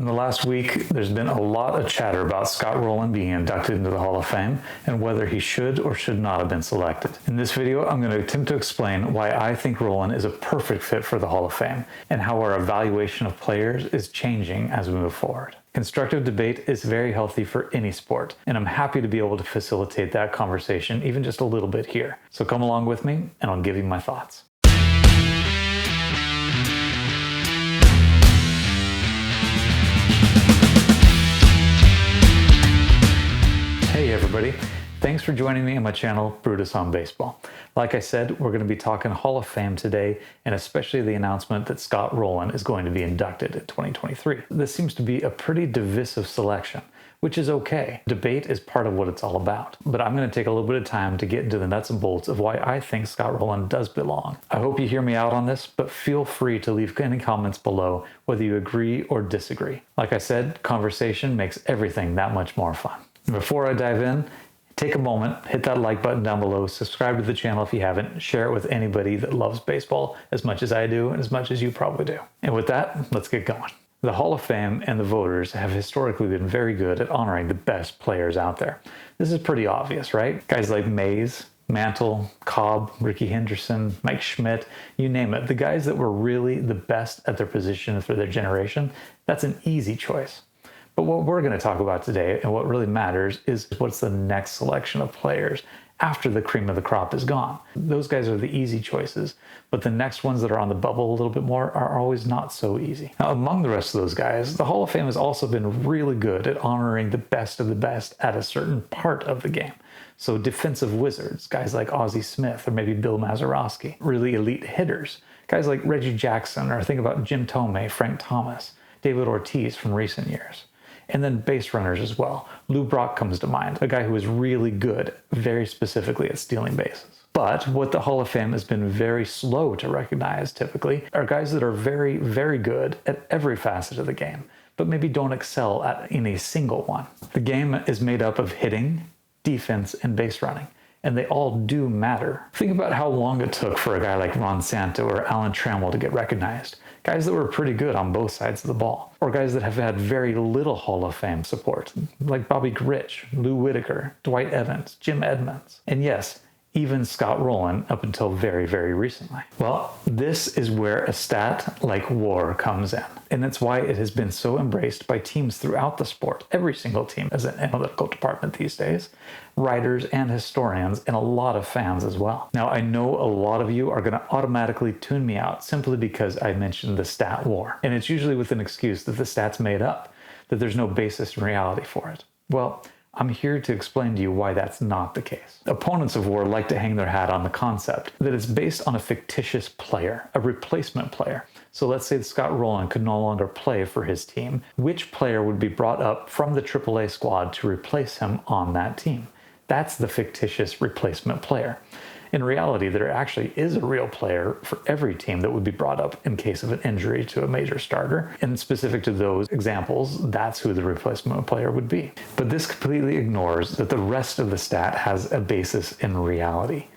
In the last week, there's been a lot of chatter about Scott Rolen being inducted into the Hall of Fame and whether he should or should not have been selected. In this video, I'm going to attempt to explain why I think Rolen is a perfect fit for the Hall of Fame and how our evaluation of players is changing as we move forward. Constructive debate is very healthy for any sport, and I'm happy to be able to facilitate that conversation even just a little bit here. So come along with me and I'll give you my thoughts. Hey everybody, thanks for joining me on my channel, Brutus on Baseball. Like I said, we're going to be talking Hall of Fame today, and especially the announcement that Scott Rolen is going to be inducted in 2023. This seems to be a pretty divisive selection, which is okay. Debate is part of what it's all about. But I'm going to take a little bit of time to get into the nuts and bolts of why I think Scott Rolen does belong. I hope you hear me out on this, but feel free to leave any comments below whether you agree or disagree. Like I said, conversation makes everything that much more fun. Before I dive in, take a moment, hit that like button down below, subscribe to the channel if you haven't, share it with anybody that loves baseball as much as I do and as much as you probably do. And with that, let's get going. The Hall of Fame and the voters have historically been very good at honoring the best players out there. This is pretty obvious, right? Guys like Mays, Mantle, Cobb, Ricky Henderson, Mike Schmidt, you name it. The guys that were really the best at their position for their generation, that's an easy choice. But what we're going to talk about today and what really matters is what's the next selection of players after the cream of the crop is gone. Those guys are the easy choices, but the next ones that are on the bubble a little bit more are always not so easy. Now, among the rest of those guys, the Hall of Fame has also been really good at honoring the best of the best at a certain part of the game. So defensive wizards, guys like Ozzie Smith or maybe Bill Mazeroski, really elite hitters, guys like Reggie Jackson, or think about Jim Thome, Frank Thomas, David Ortiz from recent years. And then base runners as well. Lou Brock comes to mind, a guy who was really good, very specifically at stealing bases. But what the Hall of Fame has been very slow to recognize typically are guys that are very, very good at every facet of the game, but maybe don't excel at any single one. The game is made up of hitting, defense, and base running, and they all do matter. Think about how long it took for a guy like Ron Santo or Alan Trammell to get recognized. Guys that were pretty good on both sides of the ball, or guys that have had very little Hall of Fame support, like Bobby Grich, Lou Whitaker, Dwight Evans, Jim Edmonds, and yes, even Scott Rolen up until very, very recently. Well, this is where a stat like WAR comes in, and it's why it has been so embraced by teams throughout the sport. Every single team has an analytical department these days, writers and historians, and a lot of fans as well. Now, I know a lot of you are going to automatically tune me out simply because I mentioned the stat WAR, and it's usually with an excuse that the stat's made up, that there's no basis in reality for it. Well, I'm here to explain to you why that's not the case. Opponents of WAR like to hang their hat on the concept that it's based on a fictitious player, a replacement player. So let's say that Scott Rolen could no longer play for his team. Which player would be brought up from the AAA squad to replace him on that team? That's the fictitious replacement player. In reality, there actually is a real player for every team that would be brought up in case of an injury to a major starter. And specific to those examples, that's who the replacement player would be. But this completely ignores that the rest of the stat has a basis in reality.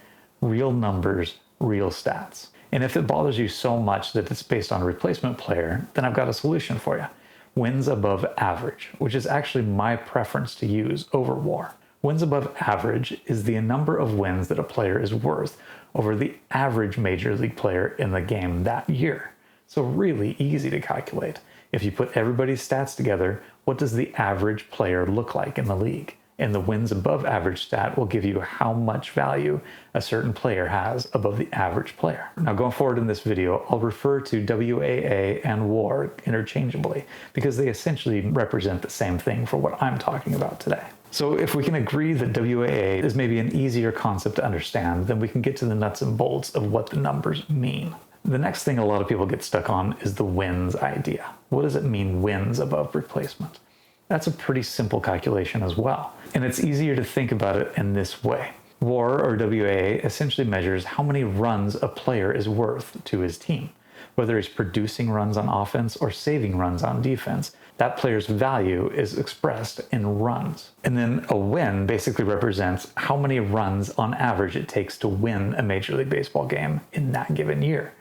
Real numbers, real stats. And if it bothers you so much that it's based on a replacement player, then I've got a solution for you. Wins above average, which is actually my preference to use over WAR. Wins above average is the number of wins that a player is worth over the average major league player in the game that year. So really easy to calculate. If you put everybody's stats together, what does the average player look like in the league? And the wins above average stat will give you how much value a certain player has above the average player. Now going forward in this video, I'll refer to WAA and WAR interchangeably because they essentially represent the same thing for what I'm talking about today. So if we can agree that WAA is maybe an easier concept to understand, then we can get to the nuts and bolts of what the numbers mean. The next thing a lot of people get stuck on is the wins idea. What does it mean, wins above replacement? That's a pretty simple calculation as well. And it's easier to think about it in this way. WAR, or WAA, essentially measures how many runs a player is worth to his team. Whether he's producing runs on offense or saving runs on defense, that player's value is expressed in runs. And then a win basically represents how many runs on average it takes to win a Major League Baseball game in that given year.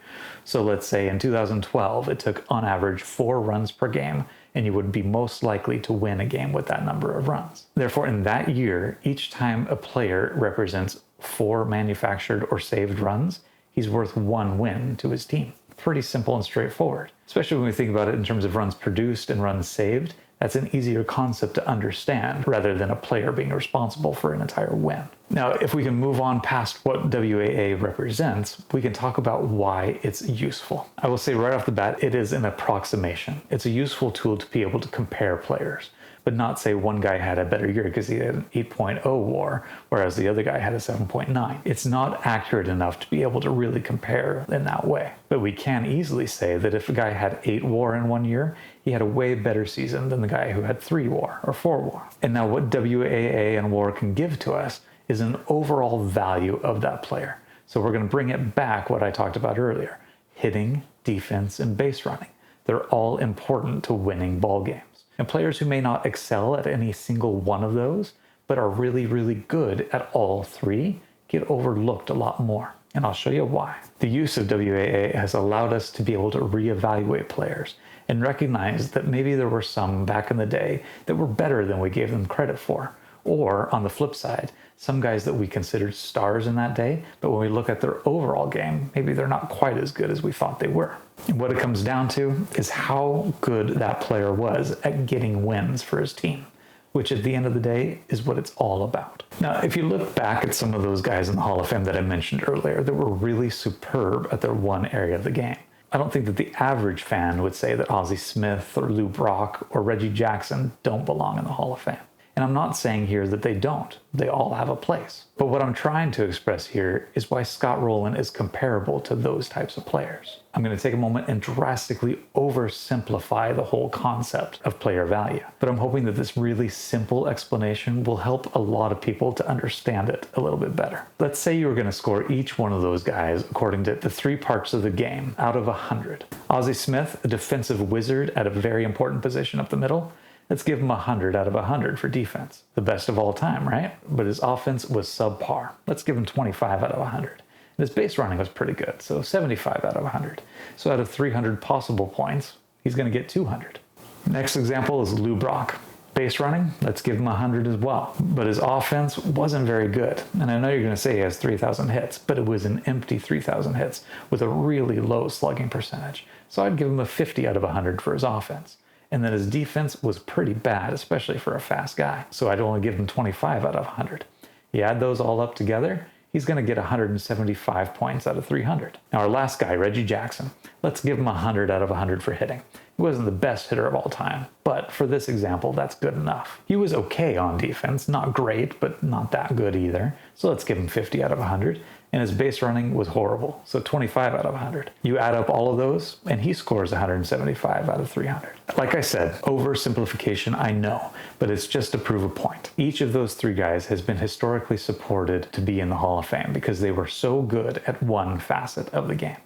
So let's say in 2012, it took on average 4 runs per game, and you would be most likely to win a game with that number of runs. Therefore, in that year, each time a player represents 4 manufactured or saved runs, he's worth 1 win to his team. Pretty simple and straightforward, especially when we think about it in terms of runs produced and runs saved. That's an easier concept to understand rather than a player being responsible for an entire win. Now, if we can move on past what WAA represents, we can talk about why it's useful. I will say right off the bat, it is an approximation. It's a useful tool to be able to compare players, but not say one guy had a better year because he had an 8.0 WAR, whereas the other guy had a 7.9. It's not accurate enough to be able to really compare in that way. But we can easily say that if a guy had 8 WAR in one year, he had a way better season than the guy who had 3 WAR or 4 WAR. And now what WAA and WAR can give to us is an overall value of that player. So we're going to bring it back what I talked about earlier. Hitting, defense, and base running. They're all important to winning ball games. And players who may not excel at any single one of those, but are really, really good at all 3, get overlooked a lot more. And I'll show you why. The use of WAA has allowed us to be able to reevaluate players and recognize that maybe there were some back in the day that were better than we gave them credit for. Or on the flip side, some guys that we considered stars in that day, but when we look at their overall game, maybe they're not quite as good as we thought they were. And what it comes down to is how good that player was at getting wins for his team, which at the end of the day is what it's all about. Now, if you look back at some of those guys in the Hall of Fame that I mentioned earlier that were really superb at their one area of the game, I don't think that the average fan would say that Ozzie Smith or Lou Brock or Reggie Jackson don't belong in the Hall of Fame. And I'm not saying here that they don't. They all have a place. But what I'm trying to express here is why Scott Rolen is comparable to those types of players. I'm going to take a moment and drastically oversimplify the whole concept of player value. But I'm hoping that this really simple explanation will help a lot of people to understand it a little bit better. Let's say you were going to score each one of those guys according to the 3 parts of the game out of 100. Ozzie Smith, a defensive wizard at a very important position up the middle. Let's give him 100 out of 100 for defense. The best of all time, right? But his offense was subpar. Let's give him 25 out of 100. And his base running was pretty good, so 75 out of 100. So out of 300 possible points, he's going to get 200. Next example is Lou Brock. Base running, let's give him 100 as well. But his offense wasn't very good. And I know you're going to say he has 3,000 hits, but it was an empty 3,000 hits with a really low slugging percentage. So I'd give him a 50 out of 100 for his offense. And then his defense was pretty bad, especially for a fast guy. So I'd only give him 25 out of 100. You add those all up together, he's going to get 175 points out of 300. Now our last guy, Reggie Jackson, let's give him 100 out of 100 for hitting. He wasn't the best hitter of all time, but for this example, that's good enough. He was okay on defense, not great, but not that good either. So let's give him 50 out of 100. And his base running was horrible, so 25 out of 100. You add up all of those, and he scores 175 out of 300. Like I said, oversimplification, I know, but it's just to prove a point. Each of those 3 guys has been historically supported to be in the Hall of Fame because they were so good at one facet of the game.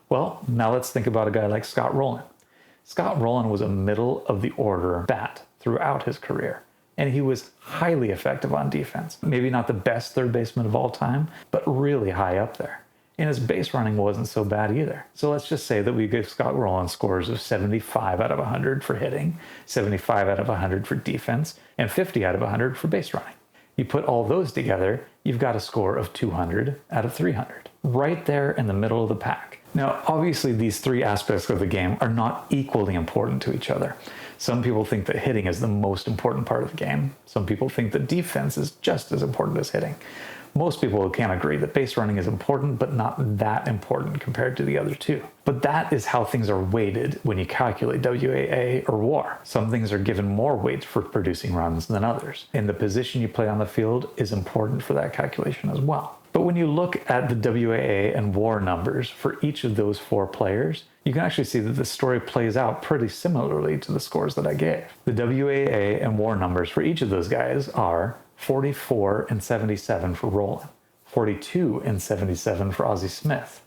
Well, now let's think about a guy like Scott Rolen. Scott Rolen was a middle-of-the-order bat throughout his career. And he was highly effective on defense. Maybe not the best third baseman of all time, but really high up there. And his base running wasn't so bad either. So let's just say that we give Scott Rolen scores of 75 out of 100 for hitting, 75 out of 100 for defense, and 50 out of 100 for base running. You put all those together, you've got a score of 200 out of 300. Right there in the middle of the pack. Now, obviously, these 3 aspects of the game are not equally important to each other. Some people think that hitting is the most important part of the game. Some people think that defense is just as important as hitting. Most people can agree that base running is important, but not that important compared to the other 2. But that is how things are weighted when you calculate WAA or WAR. Some things are given more weight for producing runs than others. And the position you play on the field is important for that calculation as well. But when you look at the WAA and WAR numbers for each of those 4 players, you can actually see that the story plays out pretty similarly to the scores that I gave. The WAA and WAR numbers for each of those guys are 44 and 77 for Rolen, 42 and 77 for Ozzie Smith,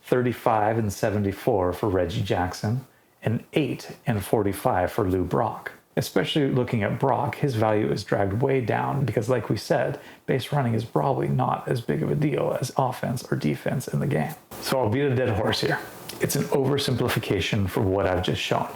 35 and 74 for Reggie Jackson, and 8 and 45 for Lou Brock. Especially looking at Brock, his value is dragged way down because, like we said, base running is probably not as big of a deal as offense or defense in the game. So I'll beat a dead horse here. It's an oversimplification for what I've just shown.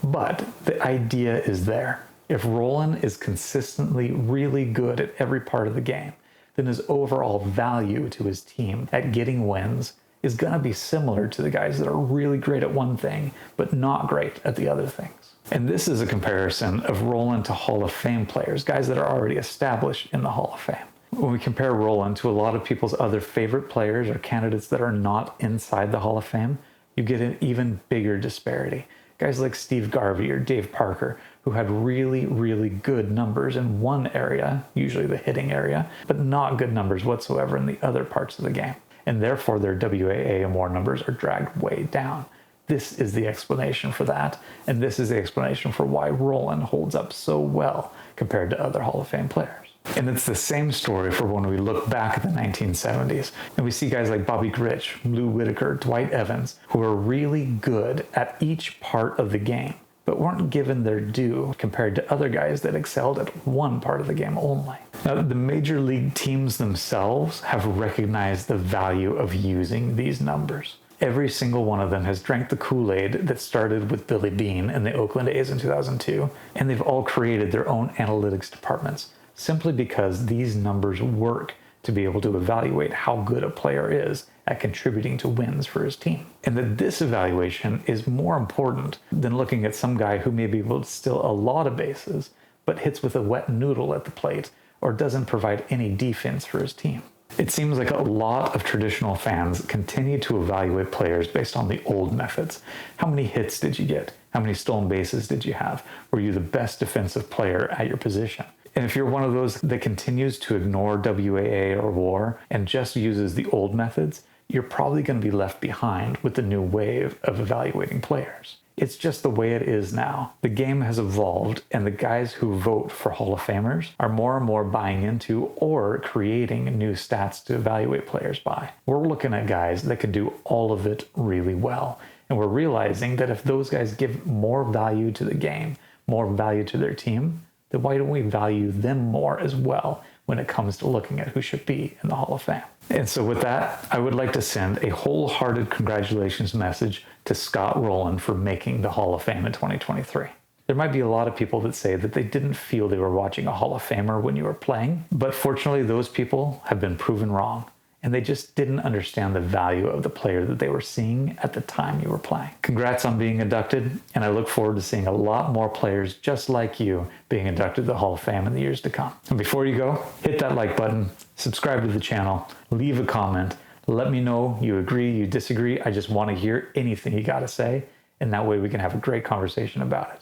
But the idea is there. If Rolen is consistently really good at every part of the game, then his overall value to his team at getting wins is going to be similar to the guys that are really great at one thing, but not great at the other things. And this is a comparison of Rolen to Hall of Fame players, guys that are already established in the Hall of Fame. When we compare Rolen to a lot of people's other favorite players or candidates that are not inside the Hall of Fame, you get an even bigger disparity. Guys like Steve Garvey or Dave Parker, who had really, really good numbers in one area, usually the hitting area, but not good numbers whatsoever in the other parts of the game. And therefore their WAA and WAR numbers are dragged way down. This is the explanation for that, and this is the explanation for why Rolen holds up so well compared to other Hall of Fame players. And it's the same story for when we look back at the 1970s, and we see guys like Bobby Grich, Lou Whitaker, Dwight Evans, who are really good at each part of the game, but weren't given their due compared to other guys that excelled at one part of the game only. Now, the major league teams themselves have recognized the value of using these numbers. Every single one of them has drank the Kool-Aid that started with Billy Beane and the Oakland A's in 2002, and they've all created their own analytics departments, simply because these numbers work to be able to evaluate how good a player is at contributing to wins for his team. And that this evaluation is more important than looking at some guy who may be able to steal a lot of bases, but hits with a wet noodle at the plate or doesn't provide any defense for his team. It seems like a lot of traditional fans continue to evaluate players based on the old methods. How many hits did you get? How many stolen bases did you have? Were you the best defensive player at your position? And if you're one of those that continues to ignore WAA or WAR and just uses the old methods, you're probably going to be left behind with the new wave of evaluating players. It's just the way it is now. The game has evolved, and the guys who vote for Hall of Famers are more and more buying into or creating new stats to evaluate players by. We're looking at guys that can do all of it really well, and we're realizing that if those guys give more value to the game, more value to their team, then why don't we value them more as well when it comes to looking at who should be in the Hall of Fame? And so with that, I would like to send a wholehearted congratulations message to Scott Rolen for making the Hall of Fame in 2023. There might be a lot of people that say that they didn't feel they were watching a Hall of Famer when you were playing, but fortunately those people have been proven wrong, and they just didn't understand the value of the player that they were seeing at the time you were playing. Congrats on being inducted, and I look forward to seeing a lot more players just like you being inducted to the Hall of Fame in the years to come. And before you go, hit that like button, subscribe to the channel, leave a comment, let me know you agree, you disagree. I just want to hear anything you got to say, and that way we can have a great conversation about it.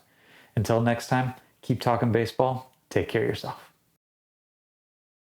Until next time, keep talking baseball, take care of yourself.